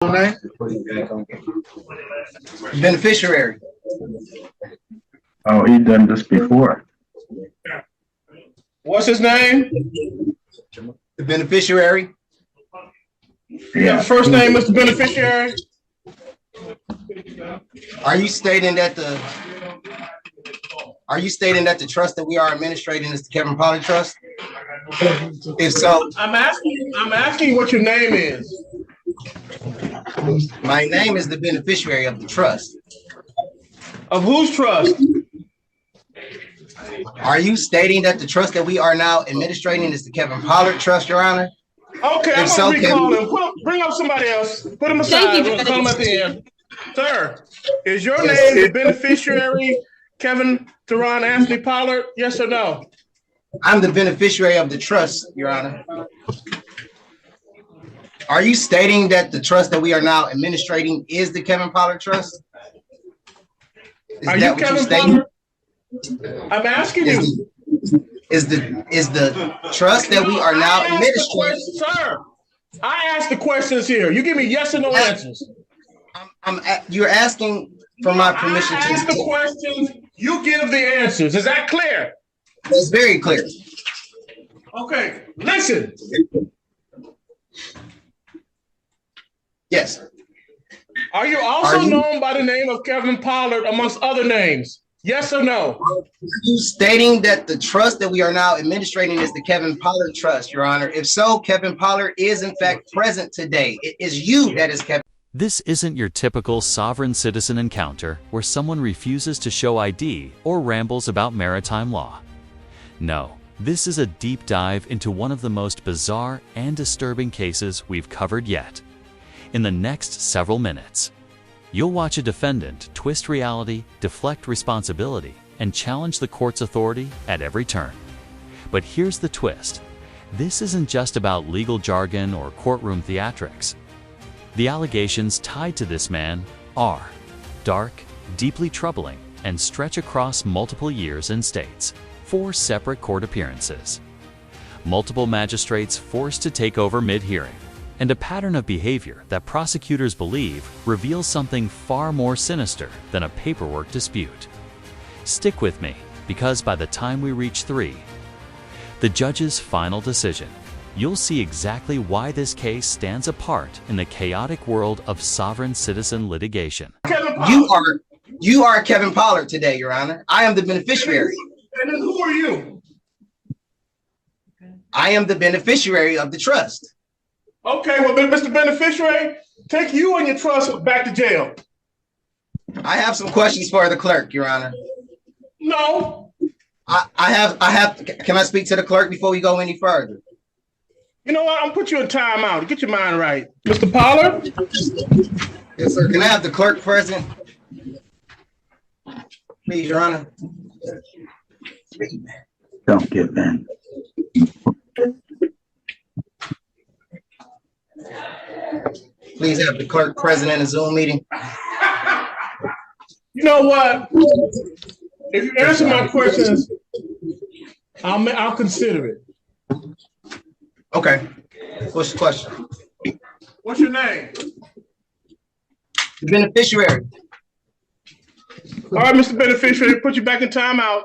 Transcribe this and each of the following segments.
Name? Beneficiary. Oh, he done this before. What's his name? The beneficiary. Yeah. First name, Mr. Beneficiary. Are you stating that the trust that we are administrating is the Kevin Pollard Trust? If so, I'm asking what your name is. my name is the beneficiary of the trust. Of whose trust? Are you stating that the trust that we are now administrating is the Kevin Pollard Trust, Your Honor? Okay, I'm so, going to recall him. Bring up somebody else. Put him aside. We'll call him at the end. Sir, is your name the beneficiary, Kevin Teron Anthony Pollard? Yes or no? I'm the beneficiary of the trust, Your Honor. Are you stating that the trust that we are now administrating is the Kevin Pollard Trust? Are you Kevin Pollard? I'm asking you. Is the trust that we are now administrating? Sir, I asked the questions here. You give me yes or no answers. You're asking for my permission to ask the questions. You give the answers. Is that clear? It's very clear. Okay, listen. Yes. Are you also known by the name of Kevin Pollard amongst other names? Yes or no? Are you stating that the trust that we are now administrating is the Kevin Pollard Trust, Your Honor? If so, Kevin Pollard is in fact present today. It is you that is Kevin. This isn't your typical sovereign citizen encounter where someone refuses to show ID or rambles about maritime law. No, this is a deep dive into one of the most bizarre and disturbing cases we've covered yet. In the next several minutes, you'll watch a defendant twist reality, deflect responsibility, and challenge the court's authority at every turn. But here's the twist. This isn't just about legal jargon or courtroom theatrics. The allegations tied to this man are dark, deeply troubling, and stretch across multiple years and states, 4 separate court appearances, multiple magistrates forced to take over mid-hearing, and a pattern of behavior that prosecutors believe reveals something far more sinister than a paperwork dispute. Stick with me, because by the time we reach 3, the judge's final decision, you'll see exactly why this case stands apart in the chaotic world of sovereign citizen litigation. You are Kevin Pollard today, Your Honor. I am the beneficiary. And then who are you? I am the beneficiary of the trust. Okay, well, Mr. Beneficiary, take you and your trust back to jail. I have some questions for the clerk, Your Honor. No. I have. Can I speak to the clerk before we go any further? You know what? I'm gonna put you in timeout. Get your mind right, Mr. Pollard. Yes, sir. Can I have the clerk present, please, Your Honor? Don't give in. Please have the clerk present in a Zoom meeting. You know what? If you answer my questions, I'll consider it. Okay. What's the question? What's your name? The beneficiary. All right, Mr. Beneficiary, put you back in timeout.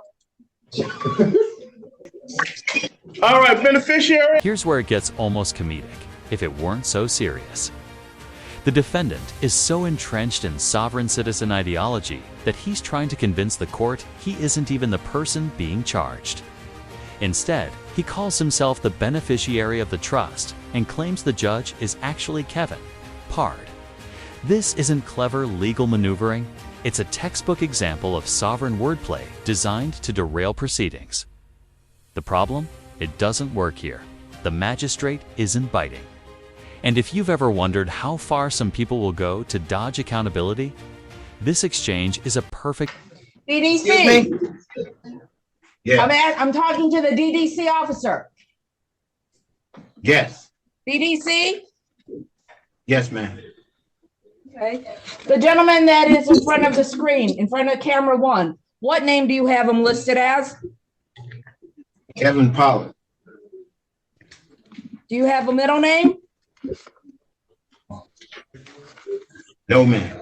All right, beneficiary. Here's where it gets almost comedic, if it weren't so serious. The defendant is so entrenched in sovereign citizen ideology that he's trying to convince the court he isn't even the person being charged. Instead, he calls himself the beneficiary of the trust and claims the judge is actually Kevin Pollard. This isn't clever legal maneuvering. It's a textbook example of sovereign wordplay designed to derail proceedings. The problem? It doesn't work here. The magistrate isn't biting. And if you've ever wondered how far some people will go to dodge accountability, this exchange is a perfect... DDC. Yeah. I'm talking to the DDC officer. Yes. DDC? Yes, ma'am. Okay. The gentleman that is in front of the screen, in front of camera 1, what name do you have him listed as? Kevin Pollard. Do you have a middle name? No, ma'am.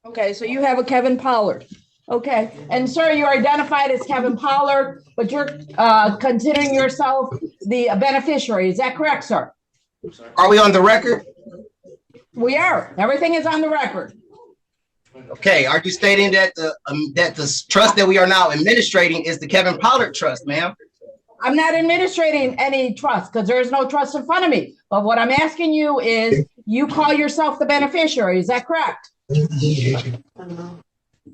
Okay, so you have a Kevin Pollard. Okay, and sir, you're identified as Kevin Pollard, but you're considering yourself the beneficiary. Is that correct, sir? Are we on the record? We are. Everything is on the record. Okay, are you stating that the trust that we are now administrating is the Kevin Pollard trust, ma'am? I'm not administrating any trust because there is no trust in front of me. But what I'm asking you is, you call yourself the beneficiary. Is that correct?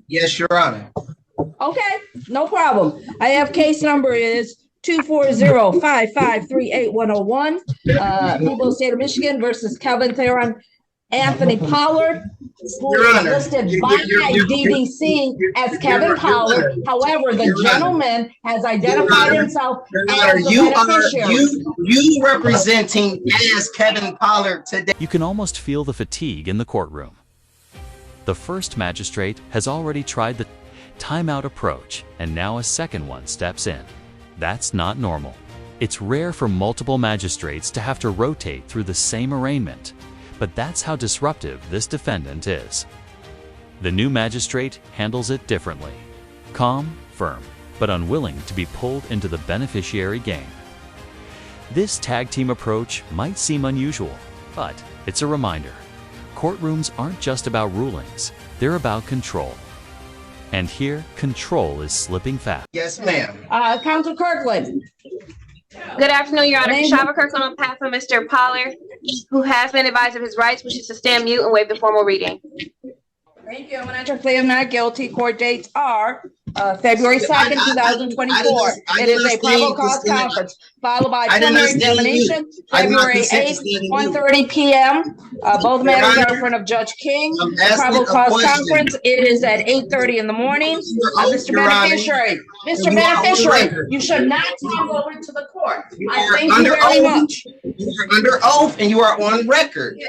Yes, Your Honor. Okay, no problem. I have case number is 240-5538101. People of the state of Michigan versus Kevin Theron Anthony Pollard, who Your is Honor, listed by DDC as Kevin Pollard. However, the gentleman has identified himself as the beneficiary. You representing as Kevin Pollard today. You can almost feel the fatigue in the courtroom. The first magistrate has already tried the timeout approach, and now a second one steps in. That's not normal. It's rare for multiple magistrates to have to rotate through the same arraignment, but that's how disruptive this defendant is. The new magistrate handles it differently. Calm, firm, but unwilling to be pulled into the beneficiary game. This tag team approach might seem unusual, but it's a reminder. Courtrooms aren't just about rulings, they're about control. And here, control is slipping fast. Yes, ma'am. Counsel Kirkland. Good afternoon, Your Honor. Kashava Kirkland on behalf of Mr. Pollard, who has been advised of his rights, wishes to stand mute and waive the formal reading. Thank you. I'm going to enter plea of not guilty. Court dates are February 2nd, 2024. It is a probable cause conference, followed by preliminary examination, February 8th, 1:30 p.m. Both matters are in front of Judge King. The probable cause conference, it is at 8:30 in the morning. Mr. Beneficiary, you should not come over to the court. I thank you very much. You are under oath and you are on record.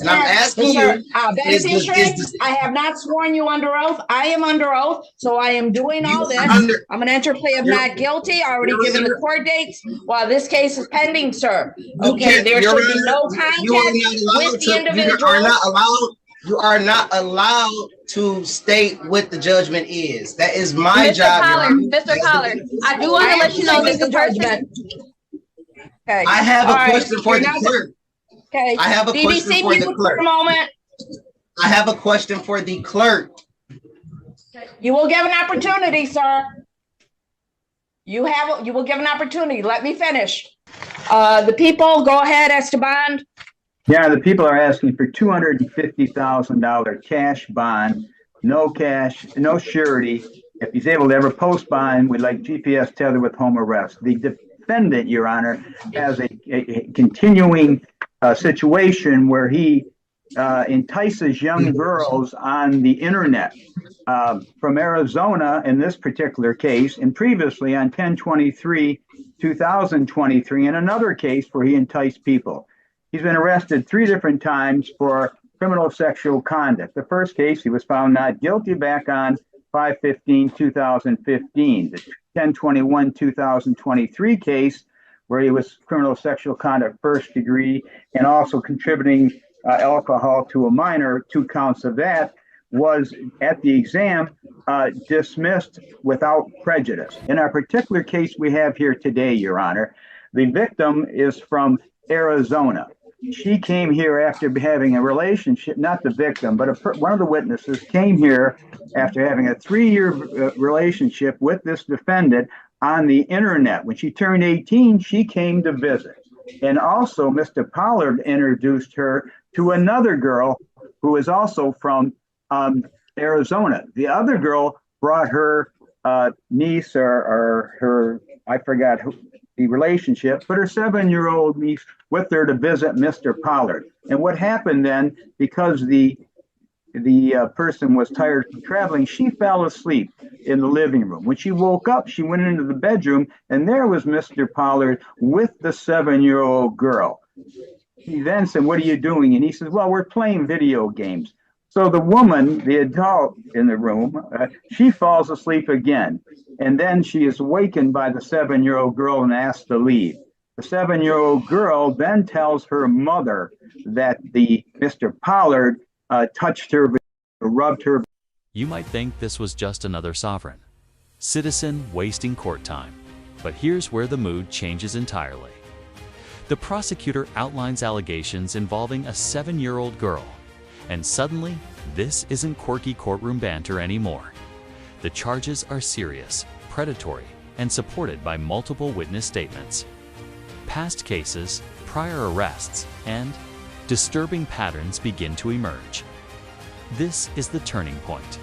And I'm asking you, beneficiary, I have not sworn you under oath. I am under oath, so I am doing all this. I'm going to enter plea of not guilty. I already given the court dates while this case is pending, sir. Okay, there should be no contact with the individual. You are not allowed to state what the judgment is. That is my job. Mr. Pollard, I do want to let you know that the person. Okay. I have a question for the clerk. Okay. I have a question for the clerk. For a moment. I have a question for the clerk. You will give an opportunity, sir. You will give an opportunity. Let me finish. The people, go ahead, Esteban. Yeah, the people are asking for $250,000 cash bond, no cash, no surety. If he's able to ever post bond, we'd like GPS tethered with home arrest. The defendant, Your Honor, has a continuing situation where he entices young girls on the internet from Arizona in this particular case, and previously on 10/23/2023 in another case where he enticed people. He's been arrested 3 different times for criminal sexual conduct. The first case, he was found not guilty back on 5/15/2015. The 10/21/2023 case, where he was criminal sexual conduct first degree and also contributing alcohol to a minor, 2 counts of that, was at the exam dismissed without prejudice. In our particular case we have here today, Your Honor, the victim is from Arizona. She came here after having a relationship, not the victim, but one of the witnesses came here after having a 3-year relationship with this defendant on the internet. When she turned 18, she came to visit. And also Mr. Pollard introduced her to another girl who is also from Arizona. The other girl brought her niece or her, I forgot who, the relationship, but her 7-year-old niece with her to visit Mr. Pollard. And what happened then, because the person was tired from traveling, she fell asleep in the living room. When she woke up, she went into the bedroom, and there was Mr. Pollard with the 7-year-old girl. He then said, "What are you doing?" And he says, "Well, we're playing video games." So the woman, the adult in the room, she falls asleep again. And then she is awakened by the 7-year-old girl and asked to leave. The 7-year-old girl then tells her mother that Mr. Pollard touched her, rubbed her. You might think this was just another sovereign citizen wasting court time, but here's where the mood changes entirely. The prosecutor outlines allegations involving a 7-year-old girl, and suddenly, this isn't quirky courtroom banter anymore. The charges are serious, predatory, and supported by multiple witness statements. Past cases, prior arrests, and disturbing patterns begin to emerge. This is the turning point.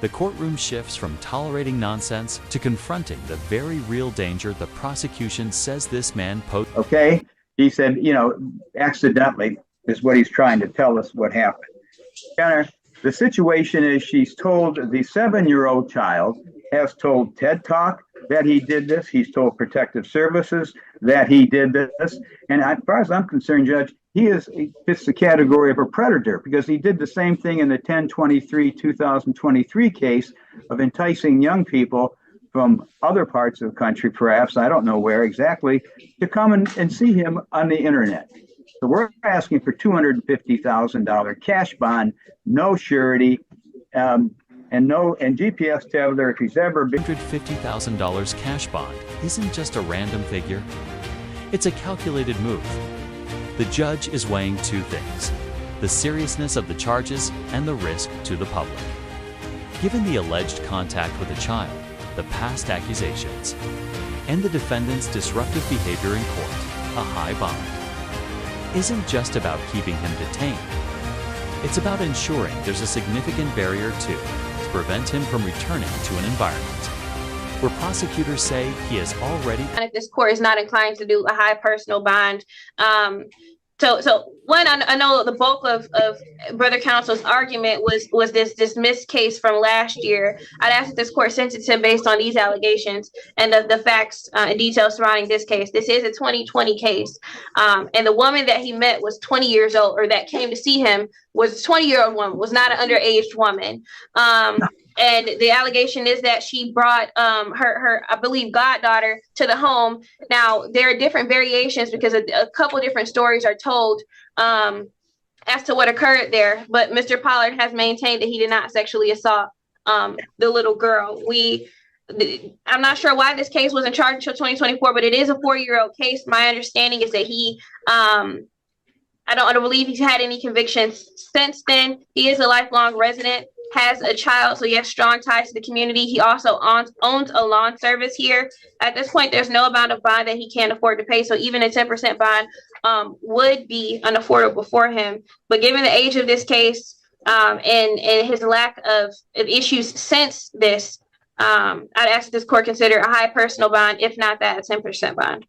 The courtroom shifts from tolerating nonsense to confronting the very real danger the prosecution says this man posed. Okay, he said, accidentally is what he's trying to tell us what happened. The situation is she's told, the 7-year-old child has told TED Talk that he did this. He's told Protective Services that he did this. And as far as I'm concerned, Judge, he fits the category of a predator because he did the same thing in the 1023-2023 case of enticing young people from other parts of the country, perhaps, I don't know where exactly, to come and see him on the internet. So we're asking for $250,000 cash bond, no surety, and GPS tether if he's ever been. $150,000 cash bond isn't just a random figure. It's a calculated move. The judge is weighing two things: the seriousness of the charges and the risk to the public. Given the alleged contact with a child, the past accusations, and the defendant's disruptive behavior in court, a high bond isn't just about keeping him detained. It's about ensuring there's a significant barrier to prevent him from returning to an environment where prosecutors say he has already. And if this court is not inclined to do a high personal bond, so one, I know the bulk of Brother Counsel's argument was this dismissed case from last year. I'd ask that this court sentence him based on these allegations and the facts and details surrounding this case. This is a 2020 case, and the woman that he met was 20 years old, or that came to see him was a 20-year-old woman, was not an underage woman. And the allegation is that she brought her, I believe, goddaughter to the home. Now, there are different variations because a couple different stories are told as to what occurred there. But Mr. Pollard has maintained that he did not sexually assault the little girl. I'm not sure why this case wasn't charged until 2024, but it is a 4-year-old case. My understanding is that he, I don't believe he's had any convictions since then. He is a lifelong resident, has a child, so he has strong ties to the community. He also owns a lawn service here. At this point, there's no amount of bond that he can't afford to pay, so even a 10% bond would be unaffordable for him. But given the age of this case and his lack of issues since this, I'd ask that this court consider a high personal bond, if not that, a 10% bond.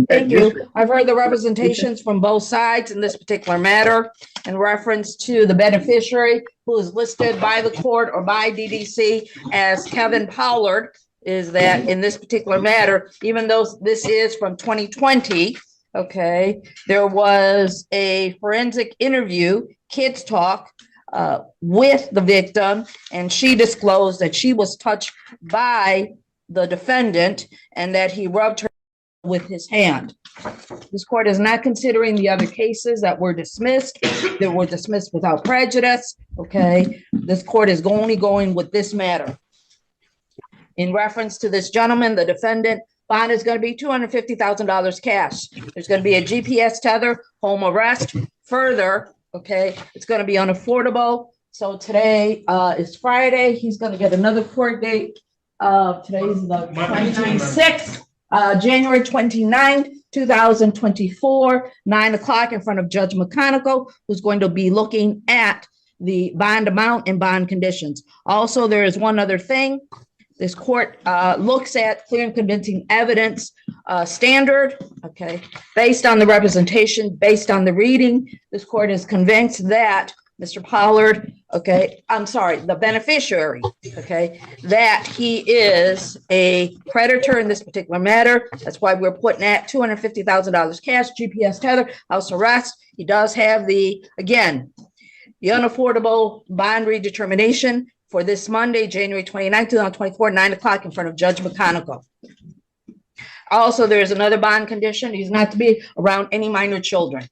Thank you. I've heard the representations from both sides in this particular matter in reference to the beneficiary who is listed by the court or by DDC as Kevin Pollard, is that in this particular matter, even though this is from 2020, okay, there was a forensic interview, Kids Talk, with the victim, and she disclosed that she was touched by the defendant and that he rubbed her with his hand. This court is not considering the other cases that were dismissed without prejudice. Okay, this court is only going with this matter. In reference to this gentleman, the defendant, bond is going to be $250,000 cash. There's going to be a GPS tether, home arrest. Further, okay, it's going to be unaffordable. So today is Friday. He's going to get another court date. Today is the 26th. January 29th, 2024, 9 o'clock in front of Judge McConicle, who's going to be looking at the bond amount and bond conditions. Also, there is one other thing. This court looks at clear and convincing evidence standard, okay, based on the representation, based on the reading. This court is convinced that Mr. Pollard, okay, I'm sorry, the beneficiary, okay, that he is a predator in this particular matter. That's why we're putting at $250,000 cash, GPS tether, house arrest. He does have the unaffordable bond redetermination for this Monday, January 29, 2024, 9 o'clock in front of Judge McConicle. Also, there's another bond condition. He's not to be around any minor children.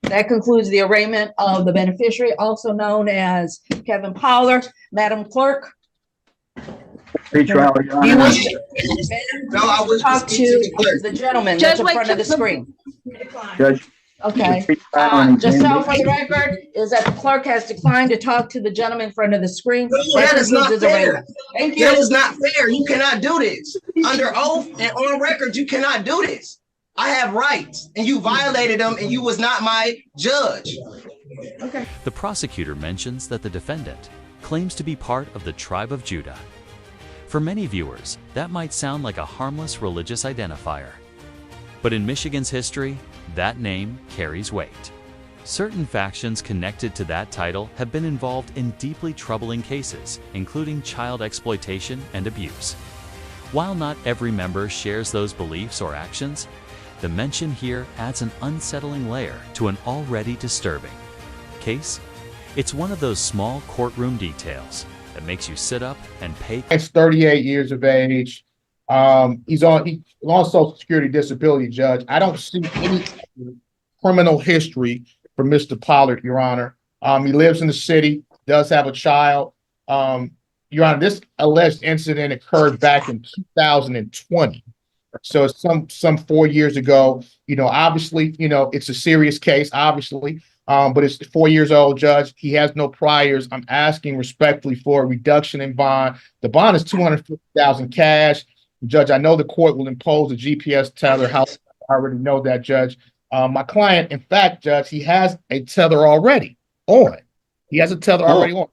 That concludes the arraignment of the beneficiary, also known as Kevin Pollard. Madam Clerk, Pretrial, Your do you Honor. wish to No, I wish to talk speak to the to clerk. the gentleman Judge, that's in wait, front of the just- screen? Judge. Okay. Pretrial and Just so examination. for the record, is that the clerk has declined to talk to the gentleman in front of the screen. No, that is not concludes his fair. arraignment. Thank That you. is not fair. You cannot do this. Under oath and on record, you cannot do this. I have rights, and you violated them, and you was not my judge. The prosecutor mentions that the defendant claims to be part of the tribe of Judah. For many viewers, that might sound like a harmless religious identifier. But in Michigan's history, that name carries weight. Certain factions connected to that title have been involved in deeply troubling cases, including child exploitation and abuse. While not every member shares those beliefs or actions, the mention here adds an unsettling layer to an already disturbing case. It's one of those small courtroom details that makes you sit up and pay. He's 38 years of age. He's on Social Security disability, Judge. I don't see any criminal history for Mr. Pollard, Your Honor. He lives in the city, does have a child. Your Honor, this alleged incident occurred back in 2020. So it's some 4 years ago. Obviously, it's a serious case, obviously. But it's 4 years old, Judge. He has no priors. I'm asking respectfully for a reduction in bond. The bond is $250,000 cash. Judge, I know the court will impose a GPS tether. I already know that, Judge. My client, in fact, Judge, he has a tether already on. He has a tether already on.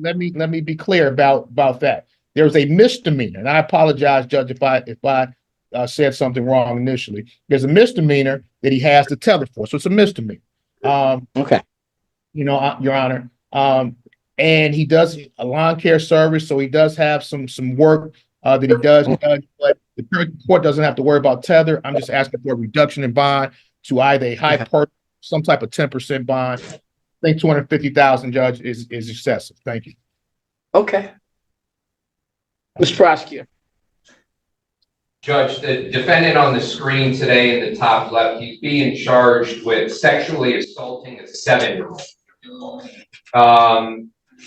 Let me be clear about that. There's a misdemeanor, and I apologize, Judge, if I said something wrong initially. There's a misdemeanor that he has the tether for, so it's a misdemeanor. Okay. Your Honor. And he does a lawn care service, so he does have some work that he does. But the court doesn't have to worry about tether. I'm just asking for a reduction in bond to either a high some type of 10% bond. I think $250,000, Judge, is excessive. Thank you. Okay. Mr. Prosecutor. Judge, the defendant on the screen today in the top left, he's being charged with sexually assaulting a 7-year-old.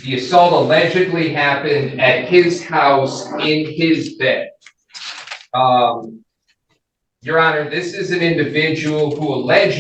The assault allegedly happened at his house in his bed. Your Honor, this is an individual who allegedly